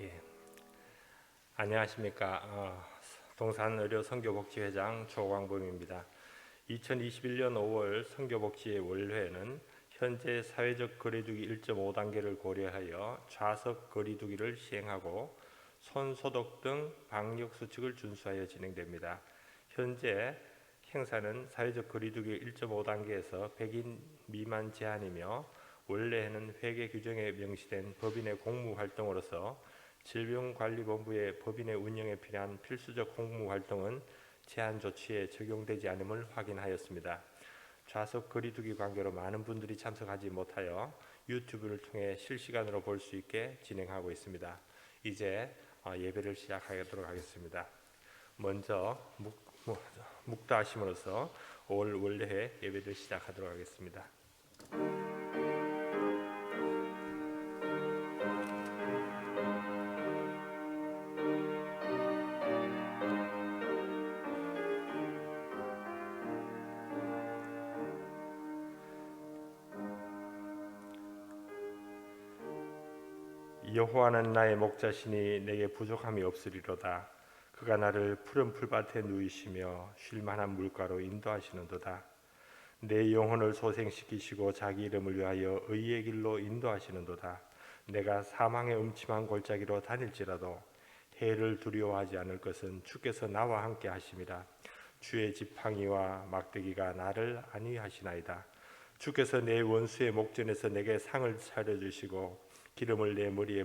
예, 안녕하십니까. 동산의료 선교복지회장 조광범입니다. 2021년 5월 선교복지회 월회는 현재 사회적 거리두기 1.5단계를 고려하여 좌석 거리두기를 시행하고 손소독 등 방역수칙을 준수하여 진행됩니다. 현재 행사는 사회적 거리두기 1.5단계에서 100인 미만 제한이며 원래는 회계 규정에 명시된 법인의 공무 활동으로서 질병관리본부의 법인의 운영에 필요한 필수적 공무 활동은 제한 조치에 적용되지 않음을 확인하였습니다. 좌석 거리두기 관계로 많은 분들이 참석하지 못하여 유튜브를 통해 실시간으로 볼 수 있게 진행하고 있습니다. 이제 예배를 시작하도록 하겠습니다. 먼저 묵다하심으로써 5월 원래회 예배를 시작하도록 하겠습니다. 여호와는 나의 목자시니 내게 부족함이 없으리로다. 그가 나를 푸른 풀밭에 누이시며 쉴만한 물가로 인도하시는도다. 내 영혼을 소생시키시고 자기 이름을 위하여 의의 길로 인도하시는도다. 내가 사망의 음침한 골짜기로 다닐지라도 해를 두려워하지 않을 것은 주께서 나와 함께 하심이라. 주의 지팡이와 막대기가 나를 안위하시나이다. 주께서 내 원수의 목전에서 내게 상을 차려주시고 기름을 내 머리에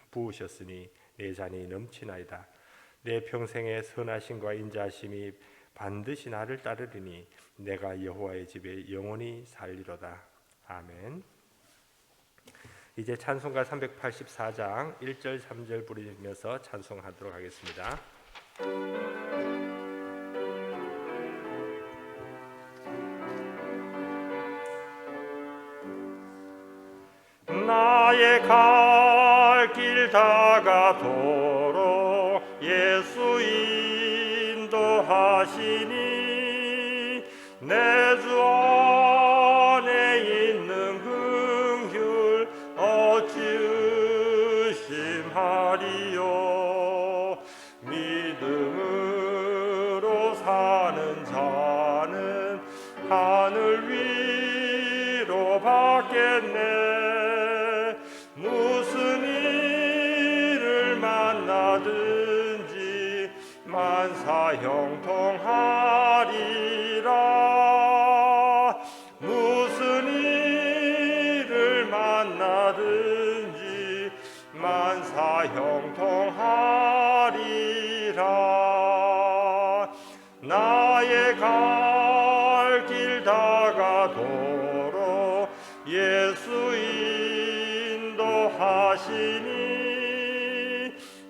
부으셨으니 내 잔이 넘치나이다. 내 평생의 선하심과 인자하심이 반드시 나를 따르리니 내가 여호와의 집에 영원히 살리로다. 아멘. 이제 찬송가 384장 1절 3절 부르면서 찬송하도록 하겠습니다. 나의 갈 길 다가도록 예수 인도하시니 내 주 안에 있는 긍휼 어찌 의심하리요. 믿음으로 사는 자는 하늘 위로 받겠네. 무슨 일을 만나든지 만사형통하리라. 무슨 일을 만나든지 만사형통하리라. 나의 갈 길 다가도록 예수 인도하시니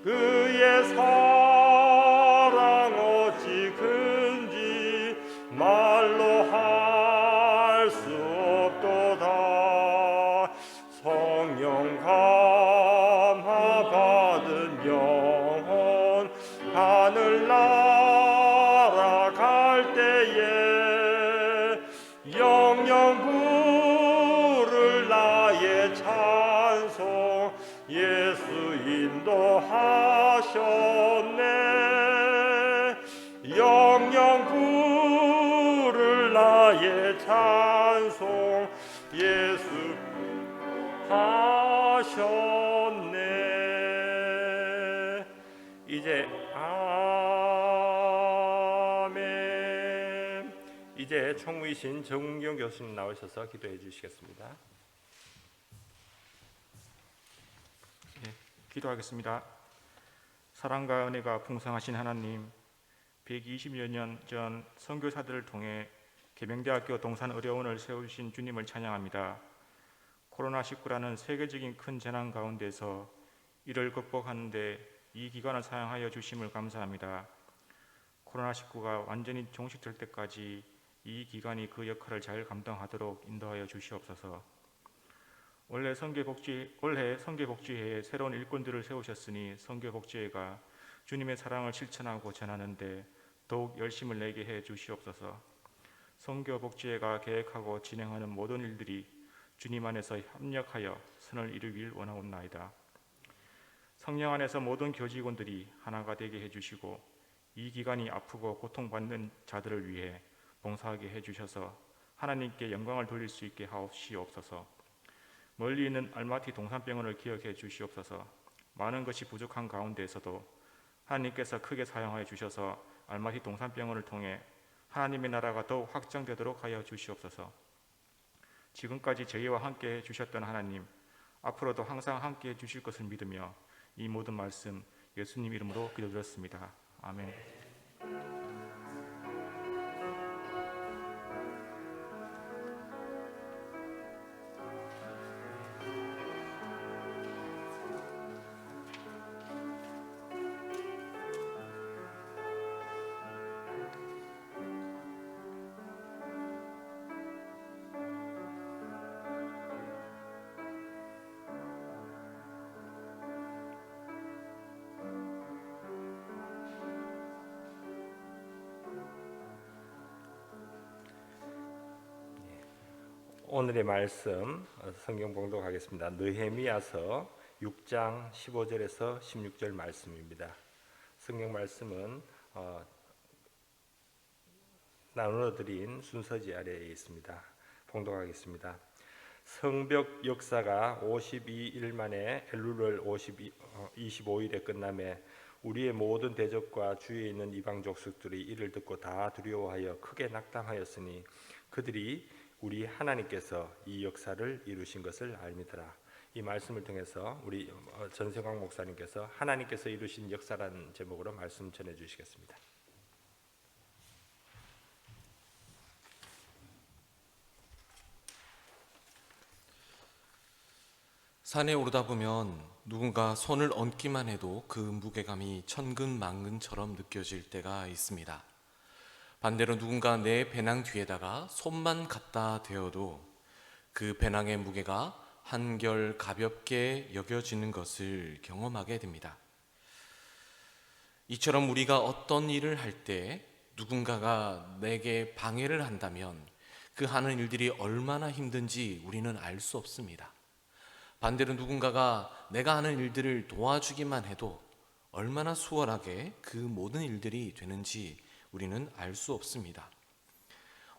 그의 사랑 어찌 큰지 말로 할 수 없도다. 성령 감화 받은 영혼 하늘 날아갈 때에 영영 부를 나의 찬송 예수 인도하셨네. 영영 부를 나의 찬송 예수 하셨네. 이제 아멘. 이제 총무이신 정은경 교수님 나오셔서 기도해 주시겠습니다. 기도하겠습니다. 사랑과 은혜가 풍성하신 하나님, 120여 년 전 선교사들을 통해 계명대학교 동산의료원을 세우신 주님을 찬양합니다. 코로나19라는 세계적인 큰 재난 가운데서 이를 극복하는 데 이 기관을 사용하여 주심을 감사합니다. 코로나19가 완전히 종식될 때까지 이 기관이 그 역할을 잘 감당하도록 인도하여 주시옵소서. 올해 선교복지회에 새로운 일꾼들을 세우셨으니 선교복지회가 주님의 사랑을 실천하고 전하는데 더욱 열심을 내게 해 주시옵소서. 선교복지회가 계획하고 진행하는 모든 일들이 주님 안에서 협력하여 선을 이루길 원하옵나이다. 성령 안에서 모든 교직원들이 하나가 되게 해주시고 이 기간이 아프고 고통받는 자들을 위해 봉사하게 해주셔서 하나님께 영광을 돌릴 수 있게 하옵시옵소서. 멀리 있는 알마티 동산병원을 기억해 주시옵소서. 많은 것이 부족한 가운데에서도 하나님께서 크게 사용하여 주셔서 알마티 동산병원을 통해 하나님의 나라가 더욱 확장되도록 하여 주시옵소서. 지금까지 저희와 함께 해주셨던 하나님, 앞으로도 항상 함께 해주실 것을 믿으며 이 모든 말씀 예수님 이름으로 기도드렸습니다. 아멘. 오늘의 말씀 성경 봉독하겠습니다. 느헤미야서 6장 15절에서 16절 말씀입니다. 성경 말씀은 나누어드린 순서지 아래에 있습니다. 봉독하겠습니다. 성벽 역사가 52일 만에 엘룰월 25일에 끝남에 우리의 모든 대적과 주위에 있는 이방 족속들이 이를 듣고 다 두려워하여 크게 낙담하였으니 그들이 우리 하나님께서 이 역사를 이루신 것을 알미더라. 이 말씀을 통해서 우리 전세광 목사님께서 하나님께서 이루신 역사라는 제목으로 말씀 전해 주시겠습니다. 산에 오르다 보면 누군가 손을 얹기만 해도 그 무게감이 천근만근처럼 느껴질 때가 있습니다. 반대로 누군가 내 배낭 뒤에다가 손만 갖다 대어도 그 배낭의 무게가 한결 가볍게 여겨지는 것을 경험하게 됩니다. 이처럼 우리가 어떤 일을 할 때 누군가가 내게 방해를 한다면 그 하는 일들이 얼마나 힘든지 우리는 알 수 없습니다. 반대로 누군가가 내가 하는 일들을 도와주기만 해도 얼마나 수월하게 그 모든 일들이 되는지 우리는 알 수 없습니다.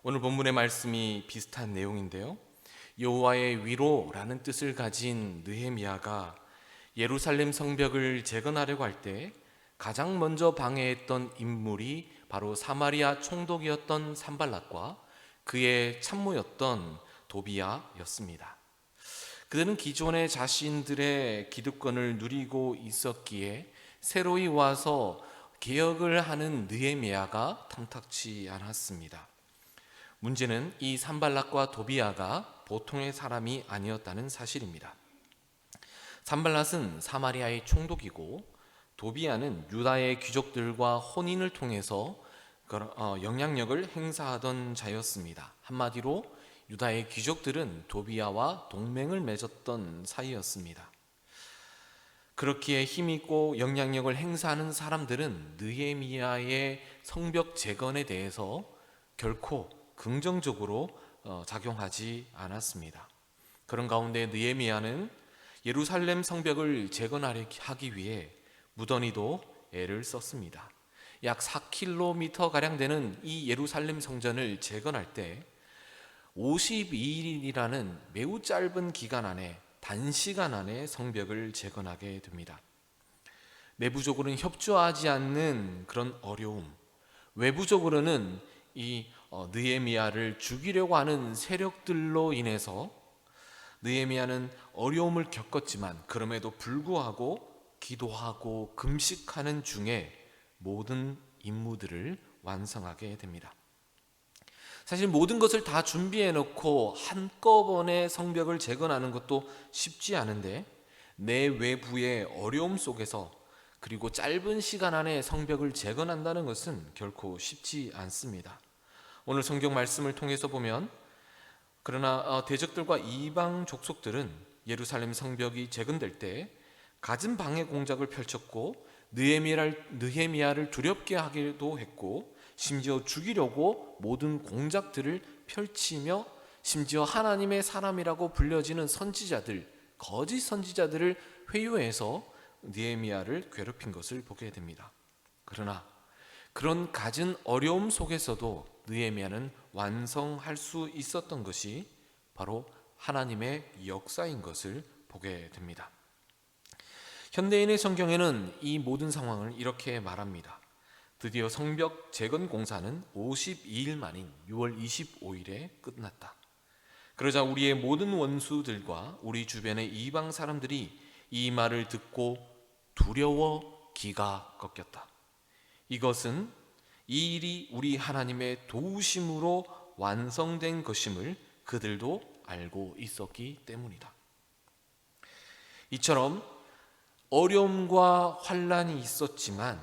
오늘 본문의 말씀이 비슷한 내용인데요. 여호와의 위로라는 뜻을 가진 느헤미야가 예루살렘 성벽을 재건하려고 할 때 가장 먼저 방해했던 인물이 바로 사마리아 총독이었던 산발락과 그의 참모였던 도비야였습니다. 그들은 기존에 자신들의 기득권을 누리고 있었기에 새로이 와서 개혁을 하는 느헤미야가 탐탁치 않았습니다. 문제는 이 산발락과 도비야가 보통의 사람이 아니었다는 사실입니다. 산발락은 사마리아의 총독이고 도비야는 유다의 귀족들과 혼인을 통해서 영향력을 행사하던 자였습니다. 한마디로 유다의 귀족들은 도비야와 동맹을 맺었던 사이였습니다. 그렇기에 힘있고 영향력을 행사하는 사람들은 느헤미야의 성벽 재건에 대해서 결코 긍정적으로 작용하지 않았습니다. 그런 가운데 느헤미야는 예루살렘 성벽을 재건하기 위해 무던히도 애를 썼습니다. 약 4km 가량 되는 이 예루살렘 성전을 재건할 때 52일이라는 매우 짧은 기간 안에 단시간 안에 성벽을 재건하게 됩니다. 내부적으로는 협조하지 않는 그런 어려움, 외부적으로는 이 느헤미야를 죽이려고 하는 세력들로 인해서 느헤미야는 어려움을 겪었지만 그럼에도 불구하고 기도하고 금식하는 중에 모든 임무들을 완성하게 됩니다. 사실 모든 것을 다 준비해 놓고 한꺼번에 성벽을 재건하는 것도 쉽지 않은데 내 외부의 어려움 속에서 그리고 짧은 시간 안에 성벽을 재건한다는 것은 결코 쉽지 않습니다. 오늘 성경 말씀을 통해서 보면 그러나 대적들과 이방 족속들은 예루살렘 성벽이 재건될 때 갖은 방해 공작을 펼쳤고 느헤미야를 두렵게 하기도 했고 심지어 죽이려고 모든 공작들을 펼치며 심지어 하나님의 사람이라고 불려지는 선지자들, 거짓 선지자들을 회유해서 느헤미야를 괴롭힌 것을 보게 됩니다. 그러나 그런 갖은 어려움 속에서도 느헤미야는 완성할 수 있었던 것이 바로 하나님의 역사인 것을 보게 됩니다. 현대인의 성경에는 이 모든 상황을 이렇게 말합니다. 드디어 성벽 재건 공사는 52일 만인 6월 25일에 끝났다. 그러자 우리의 모든 원수들과 우리 주변의 이방 사람들이 이 말을 듣고 두려워 기가 꺾였다. 이것은 이 일이 우리 하나님의 도우심으로 완성된 것임을 그들도 알고 있었기 때문이다. 이처럼 어려움과 환난이 있었지만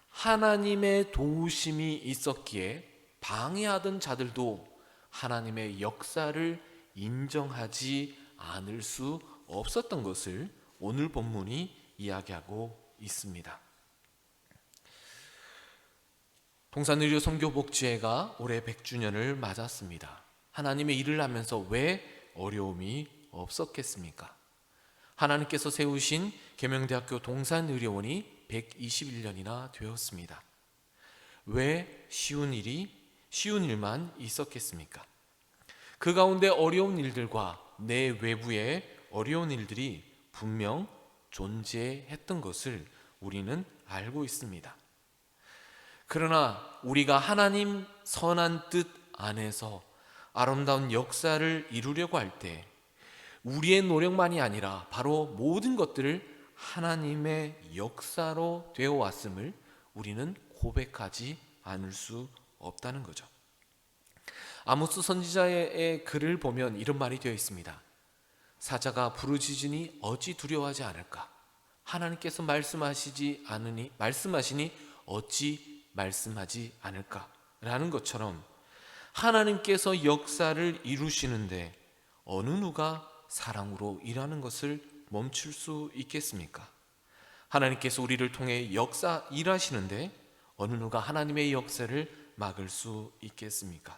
하나님의 도우심이 있었기에 방해하던 자들도 하나님의 역사를 인정하지 않을 수 없었던 것을 오늘 본문이 이야기하고 있습니다. 동산의료 선교복지회가 올해 100주년을 맞았습니다. 하나님의 일을 하면서 왜 어려움이 없었겠습니까? 하나님께서 세우신 계명대학교 동산의료원이 121년이나 되었습니다. 왜 쉬운 일만 있었겠습니까? 그 가운데 어려운 일들과 내 외부의 어려운 일들이 분명 존재했던 것을 우리는 알고 있습니다. 그러나 우리가 하나님 선한 뜻 안에서 아름다운 역사를 이루려고 할 때 우리의 노력만이 아니라 바로 모든 것들을 하나님의 역사로 되어 왔음을 우리는 고백하지 않을 수 없다는 거죠. 아모스 선지자의 글을 보면 이런 말이 되어 있습니다. 사자가 부르짖으니 어찌 두려워하지 않을까? 하나님께서 말씀하시니 어찌 말씀하지 않을까? 라는 것처럼 하나님께서 역사를 이루시는데 어느 누가 사랑으로 일하는 것을 멈출 수 있겠습니까? 하나님께서 우리를 통해 일하시는데 어느 누가 하나님의 역사를 막을 수 있겠습니까?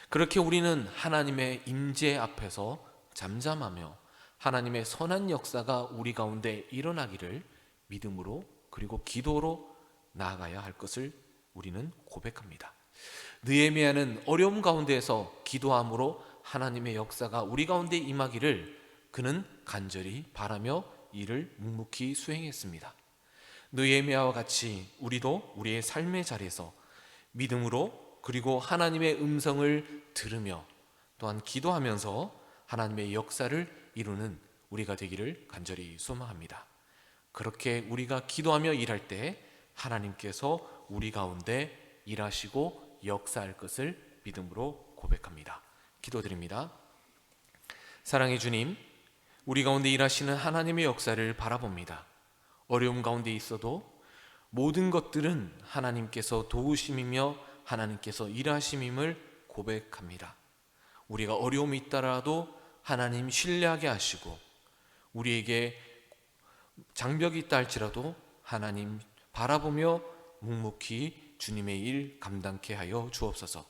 그렇게 우리는 하나님의 임재 앞에서 잠잠하며 하나님의 선한 역사가 우리 가운데 일어나기를 믿음으로 그리고 기도로 나아가야 할 것을 우리는 고백합니다. 느헤미야는 어려움 가운데에서 기도함으로 하나님의 역사가 우리 가운데 임하기를 그는 간절히 바라며 이를 묵묵히 수행했습니다. 느헤미야와 같이 우리도 우리의 삶의 자리에서 믿음으로 그리고 하나님의 음성을 들으며 또한 기도하면서 하나님의 역사를 이루는 우리가 되기를 간절히 소망합니다. 그렇게 우리가 기도하며 일할 때 하나님께서 우리 가운데 일하시고 역사할 것을 믿음으로 고백합니다. 기도드립니다. 사랑의 주님, 우리 가운데 일하시는 하나님의 역사를 바라봅니다. 어려움 가운데 있어도 모든 것들은 하나님께서 도우심이며 하나님께서 일하심임을 고백합니다. 우리가 어려움이 있더라도 하나님 신뢰하게 하시고 우리에게 장벽이 있다 할지라도 하나님 바라보며 묵묵히 주님의 일 감당케 하여 주옵소서.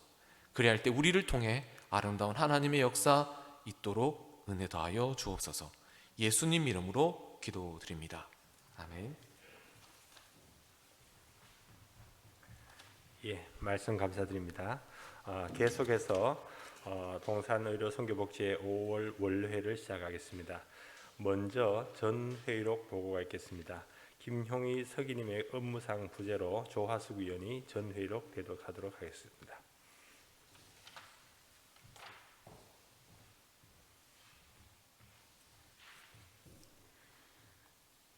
그리할 때 우리를 통해 아름다운 하나님의 역사 있도록 은혜 더하여 주옵소서. 예수님 이름으로 기도드립니다. 아멘. 예, 말씀 감사드립니다. 계속해서 동산의료 선교복지회 5월 원회를 시작하겠습니다. 먼저 전회의록 보고가 있겠습니다. 김형희 서기님의 업무상 부재로 조화숙 위원이 전회의록 대독하도록 하겠습니다.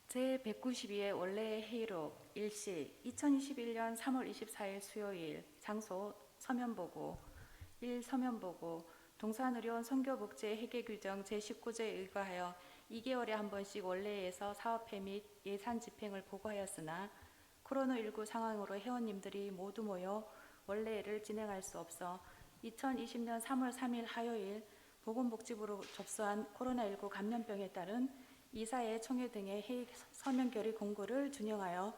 제192회 원래 회의록 일시 2021년 3월 24일 수요일 장소 서면보고 1. 서면보고 동산의료원 선교복지회 회계규정 제19조에 의거하여 2개월에 한 번씩 원래에서 사업회 및 예산 집행을 보고하였으나 코로나19 상황으로 회원님들이 모두 모여 원래를 진행할 수 없어 2020년 3월 3일 화요일 보건복지부로 접수한 코로나19 감염병에 따른 이사회 총회 등의 회의 서면 결의 공고를 준용하여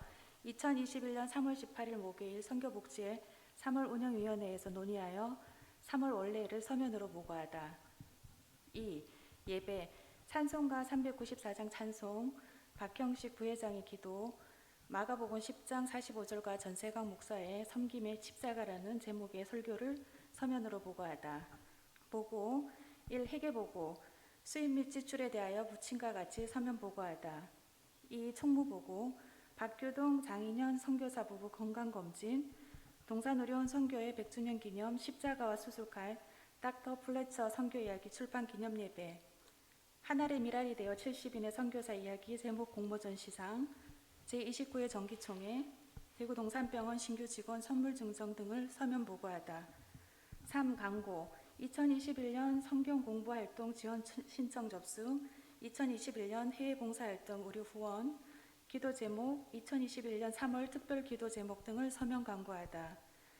2021년 3월 18일 목요일 선교복지회 3월 운영위원회에서 논의하여 3월 원래를 서면으로 보고하다. 2. 예배 찬송가 394장 찬송 박형식 부회장의 기도, 마가복음 10장 45절과 전세강 목사의 섬김의 십자가라는 제목의 설교를 서면으로 보고하다. 보고 1. 회계보고 수입 및 지출에 대하여 부친과 같이 서면 보고하다. 2. 총무보고 박규동 장인현 선교사 부부 건강검진, 동산의료원 선교회 100주년 기념 십자가와 수술칼 닥터 플래처 선교 이야기 출판 기념 예배, 하늘의 미랄이 되어 70인의 선교사 이야기 제목 공모전 시상, 제29회 정기총회, 대구 동산병원 신규 직원 선물 증정 등을 서면 보고하다. 3. 광고 2021년 성경 공부 활동 지원 신청 접수, 2021년 해외 봉사 활동 의료 후원, 기도 제목 2021년 3월 특별 기도 제목 등을 서면 광고하다.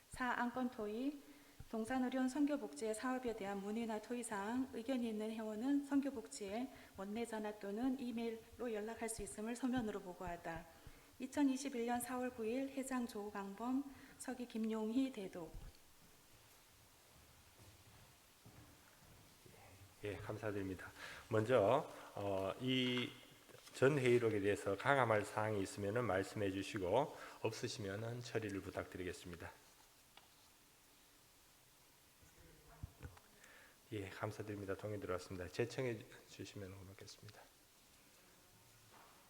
4. 안건 토의 동산의료원 선교복지의 사업에 대한 문의나 토의사항, 의견이 있는 회원은 선교복지에 원내 전화 또는 이메일로 연락할 수 있음을 서면으로 보고하다. 2021년 4월 9일 회장 조강범, 서기 김용희 대독. 예, 감사드립니다. 먼저 이 전 회의록에 대해서 강함할 사항이 있으면 말씀해 주시고 없으시면 처리를 부탁드리겠습니다. 예, 감사드립니다. 동의 들어왔습니다. 제청해 주시면 고맙겠습니다.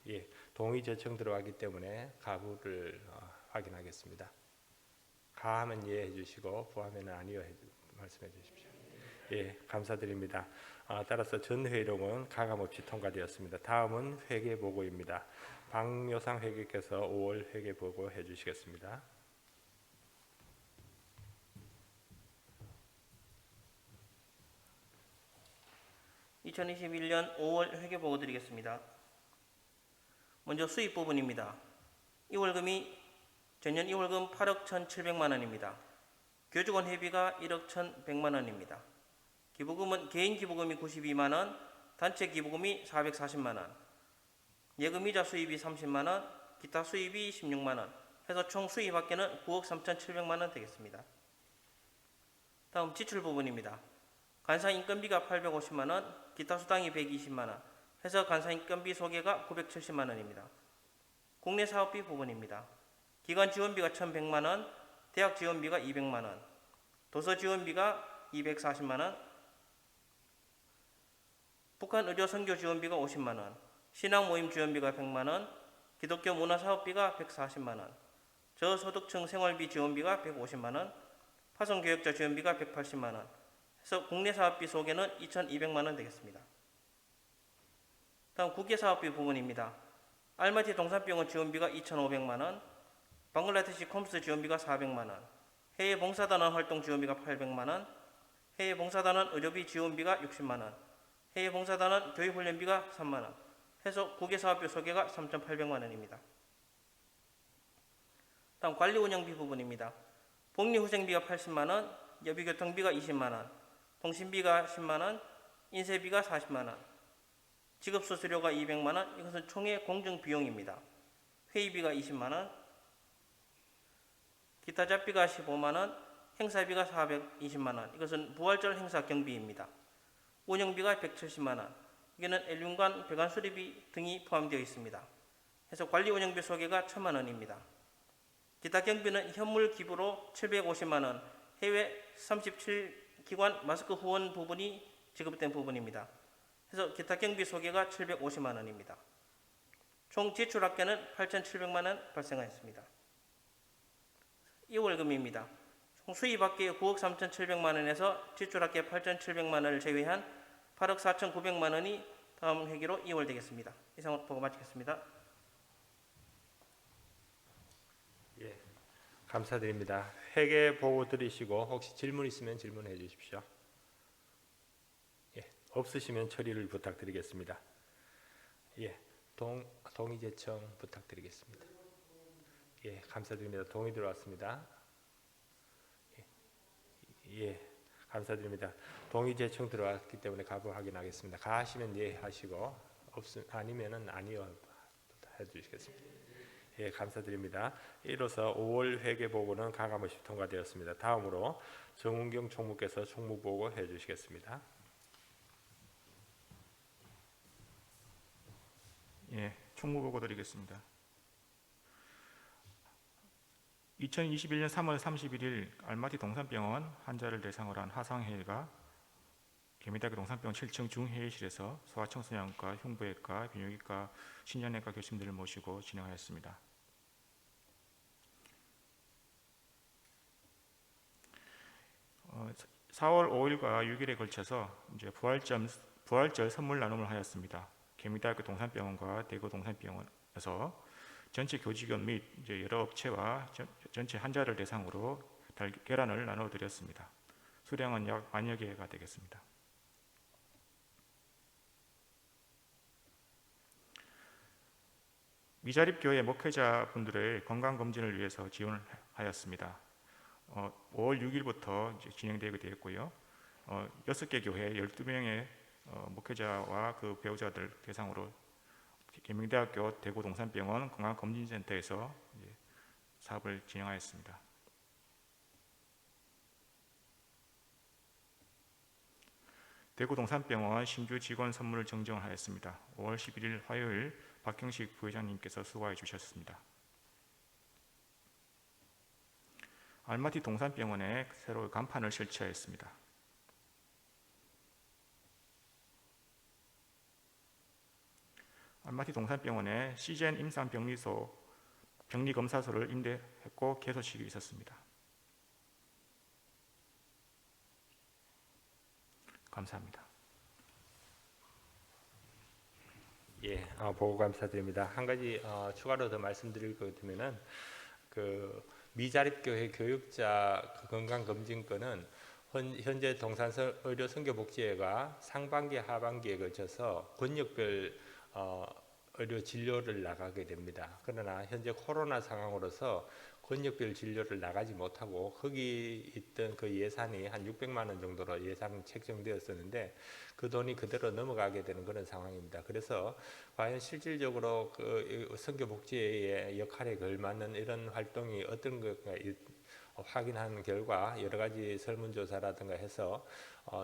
예, 동의 제청 들어왔기 때문에 가부를 확인하겠습니다. 가하면 예 해주시고 부하면 아니요 말씀해 주십시오. 예, 감사드립니다. 따라서 전 회의록은 가감 없이 통과되었습니다. 다음은 회계 보고입니다. 박요상 회계께서 5월 회계 보고 해주시겠습니다. (2021년 5월) 회계 보고 드리겠습니다. 먼저 수입 부분입니다. 2월금이 전년 2월금 8억 1,700만 원입니다. 교직원 회비가 1억 1,100만 원입니다. 기부금은 개인 기부금이 92만 원, 단체 기부금이 440만 원, 예금이자 수입이 30만 원, 기타 수입이 16만 원, 해서 총 수입 합계는 9억 3,700만 원 되겠습니다. 다음 지출 부분입니다. 간사 인건비가 850만 원, 기타 수당이 120만 원, 해서 간사 인건비 소개가 970만 원입니다. 국내 사업비 부분입니다. 기관 지원비가 1,100만 원, 대학 지원비가 200만 원, 도서 지원비가 240만 원, 북한 의료 선교 지원비가 50만 원, 신앙 모임 지원비가 100만 원, 기독교 문화 사업비가 140만 원, 저소득층 생활비 지원비가 150만 원, 파송 교역자 지원비가 180만 원, 해서 국내 사업비 소개는 2,200만 원 되겠습니다. 다음 국외 사업비 부분입니다. 알마티 동산병원 지원비가 2,500만 원, 방글라데시 콤스 지원비가 400만 원, 해외 봉사단원 활동 지원비가 800만 원, 해외 봉사단원 의료비 지원비가 60만 원, 해외 봉사단원 교육훈련비가 3만 원, 해서 국외 사업비 소개가 3,800만 원입니다. 다음 관리 운영비 부분입니다. 복리후생비가 80만 원, 여비교통비가 20만 원, 통신비가 10만 원, 인쇄비가 40만 원, 직업수수료가 200만 원, 이것은 총회 공정비용입니다. 회의비가 20만 원, 기타 잡비가 15만 원, 행사비가 420만 원, 이것은 부활절 행사 경비입니다. 운영비가 170만 원, 이게는 엘륜관 배관 수리비 등이 포함되어 있습니다. 해서 관리 운영비 소개가 1,000만 원입니다. 기타 경비는 현물 기부로 750만 원, 해외 37기관 마스크 후원 부분이 지급된 부분입니다. 해서 기타 경비 소개가 750만 원입니다. 총 지출 합계는 8,700만 원 발생하였습니다. 2월금입니다. 총 수입 합계 9억 3,700만 원에서 지출 합계 8,700만 원을 제외한 8억 4,900만 원이 다음 회기로 이월되겠습니다. 이상으로 보고 마치겠습니다. 예, 감사드립니다. 회계 보고 들으시고 혹시 질문 있으면 질문해 주십시오. 예, 없으시면 처리를 부탁드리겠습니다. 예, 동의 제청 부탁드리겠습니다. 예, 감사드립니다. 동의 들어왔습니다. 예, 감사드립니다. 동의 제청 들어왔기 때문에 가부 확인하겠습니다. 가하시면 예 하시고 아니면은 아니요 해주시겠습니다. 예, 감사드립니다. 이로써 5월 회계 보고는 가감없이 통과되었습니다. 다음으로 정운경 총무께서 총무 보고 해주시겠습니다. 예, 총무 보고 드리겠습니다. 2021년 3월 31일 알마티 동산병원 환자를 대상으로 한 화상회의가 개미대학교 동산병원 7층 중회의실에서 소아청소년과 흉부외과, 비뇨기과, 신장내과 교수님들을 모시고 진행하였습니다. 어, 4월 5일과 6일에 걸쳐서 이제 부활절 선물 나눔을 하였습니다. 개미대학교 동산병원과 대구 동산병원에서 전체 교직원 및 이제 여러 업체와 전체 환자를 대상으로 계란을 나눠 드렸습니다. 수량은 약 10,000여 개가 되겠습니다. 미자립교회 목회자분들의 건강검진을 위해서 지원하였습니다. 5월 6일부터 이제 진행되게 되었고요. 6개 교회 12명의 목회자와 그 배우자들 대상으로 계명대학교 대구 동산병원 건강검진센터에서 사업을 진행하였습니다. 대구 동산병원 신규 직원 선물을 정정을 하였습니다. 5월 11일 화요일 박형식 부회장님께서 수고해 주셨습니다. 알마티 동산병원에 새로 간판을 설치하였습니다. 알마티 동산병원에 시젠 임상병리소 병리검사소를 임대했고 개소식이 있었습니다. 감사합니다. 예, 보고 감사드립니다. 한 가지 추가로 더 말씀드릴 것 같으면은 그 미자립교회 교육자 건강검진권은 현재 동산서 의료선교복지회가 상반기 하반기에 걸쳐서 권역별 의료 진료를 나가게 됩니다. 그러나 현재 코로나 상황으로서 권역별 진료를 나가지 못하고 거기 있던 그 예산이 한 600만 원 정도로 예산 책정되었었는데 그 돈이 그대로 넘어가게 되는 그런 상황입니다. 그래서 과연 실질적으로 그 선교복지의 역할에 걸맞는 이런 활동이 어떤 것가 확인한 결과 여러 가지 설문조사라든가 해서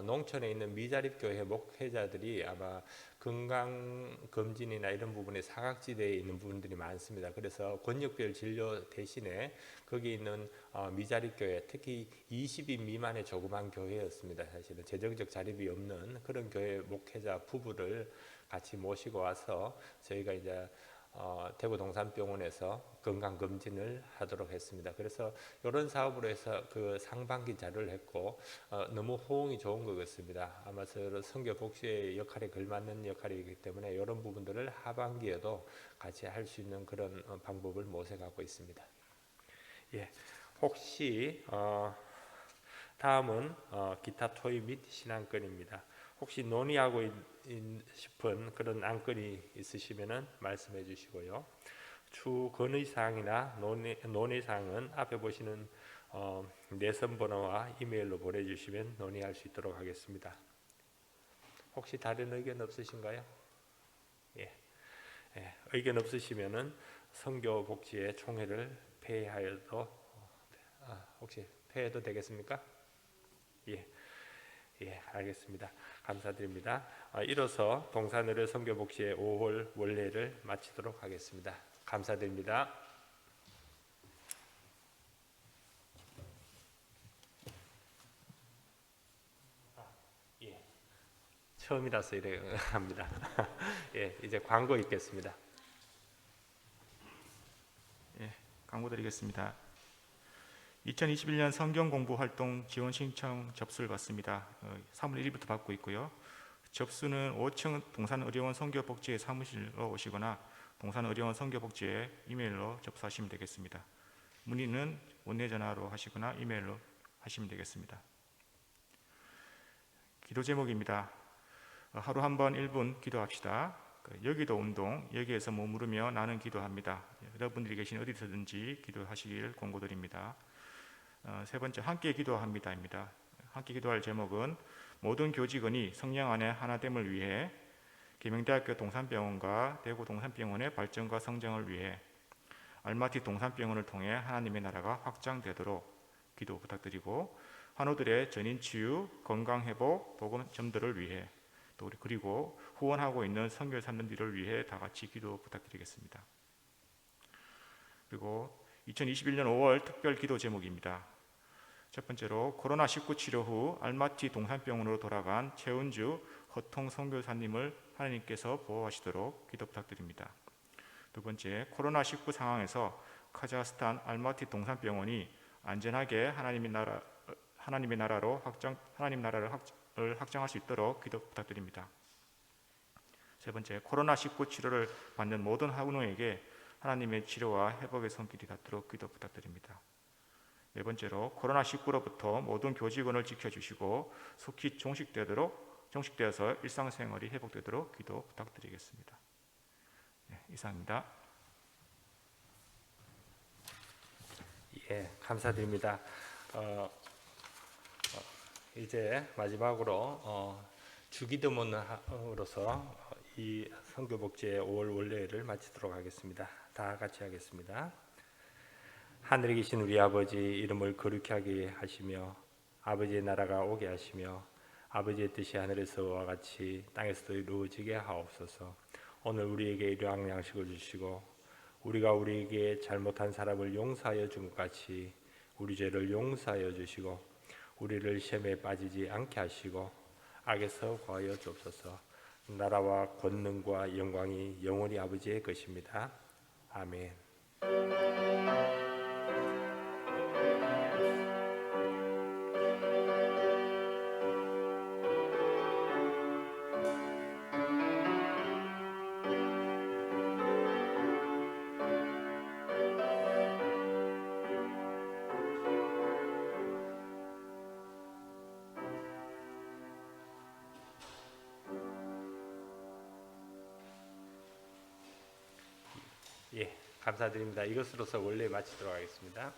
농촌에 있는 미자립교회 목회자들이 아마 건강검진이나 이런 부분에 사각지대에 있는 부분들이 많습니다. 그래서 권역별 진료 대신에 거기 있는 미자립교회, 특히 20인 미만의 조그만 교회였습니다. 사실은 재정적 자립이 없는 그런 교회 목회자 부부를 같이 모시고 와서 저희가 이제 대구 동산병원에서 건강검진을 하도록 했습니다. 그래서 이런 사업으로 해서 그 상반기 자료를 했고 너무 호응이 좋은 것 같습니다. 아마 서로 선교복지의 역할에 걸맞는 역할이기 때문에 이런 부분들을 하반기에도 같이 할 수 있는 그런 방법을 모색하고 있습니다. 예, 혹시 다음은 기타 토의 및 신안건입니다. 혹시 논의하고 싶은 그런 안건이 있으시면 말씀해 주시고요. 추 건의사항이나 논의사항은 앞에 보시는 내선번호와 이메일로 보내주시면 논의할 수 있도록 하겠습니다. 혹시 다른 의견 없으신가요? 예. 의견 없으시면 선교복지회 총회를 폐회하여도 혹시 폐회도 되겠습니까? 예, 알겠습니다. 감사드립니다. 이로써 동산의료 선교복지회 5월 원례를 마치도록 하겠습니다. 감사드립니다. 예, 처음이라서 이래 합니다. 예, 이제 광고 있겠습니다. 예, 광고 드리겠습니다. 2021년 성경공부활동 지원 신청 접수를 받습니다. 3월 1일부터 받고 있고요. 접수는 5층 동산의료원 선교복지회 사무실로 오시거나 동산의료원 선교복지회 이메일로 접수하시면 되겠습니다. 문의는 원내 전화로 하시거나 이메일로 하시면 되겠습니다. 기도 제목입니다. 하루 한 번 1분 기도합시다. 여기도 운동, 여기에서 머무르며 나는 기도합니다. 여러분들이 계신 어디서든지 기도하시길 권고드립니다. 세 번째, 함께 기도합니다입니다. 함께 기도할 제목은 모든 교직원이 성령 안에 하나됨을 위해 계명대학교 동산병원과 대구 동산병원의 발전과 성장을 위해 알마티 동산병원을 통해 하나님의 나라가 확장되도록 기도 부탁드리고 환우들의 전인치유, 건강회복, 복음 전도를 위해 또 그리고 후원하고 있는 선교사님들을 위해 다 같이 기도 부탁드리겠습니다. 그리고 2021년 5월 특별 기도 제목입니다. 첫 번째로 코로나19 치료 후 알마티 동산병원으로 돌아간 최은주 허통 선교사님을 하나님께서 보호하시도록 기도 부탁드립니다. 두 번째, 코로나19 상황에서 카자흐스탄 알마티 동산병원이 안전하게 하나님의 나라를 확장할 수 있도록 기도 부탁드립니다. 세 번째, 코로나19 치료를 받는 모든 학우에게 하나님의 치료와 회복의 손길이 닿도록 기도 부탁드립니다. 네 번째로, 코로나19로부터 모든 교직원을 지켜주시고 속히 종식되어서 일상생활이 회복되도록 기도 부탁드리겠습니다. 네, 이상입니다. 예, 감사드립니다. 이제 마지막으로 주기도문으로서 이 선교복지의 5월 원례를 마치도록 하겠습니다. 다 같이 하겠습니다. 하늘에 계신 우리 아버지 이름을 거룩히 하게 하시며 아버지의 나라가 오게 하시며 아버지의 뜻이 하늘에서와 같이 땅에서도 이루어지게 하옵소서. 오늘 우리에게 일용할 양식을 주시고 우리가 우리에게 잘못한 사람을 용서하여 준 것 같이 우리 죄를 용서하여 주시고 우리를 시험에 빠지지 않게 하시고 악에서 구하여 주옵소서. 나라와 권능과 영광이 영원히 아버지의 것입니다. 아멘. 예, 감사드립니다. 이것으로서 원래 마치도록 하겠습니다.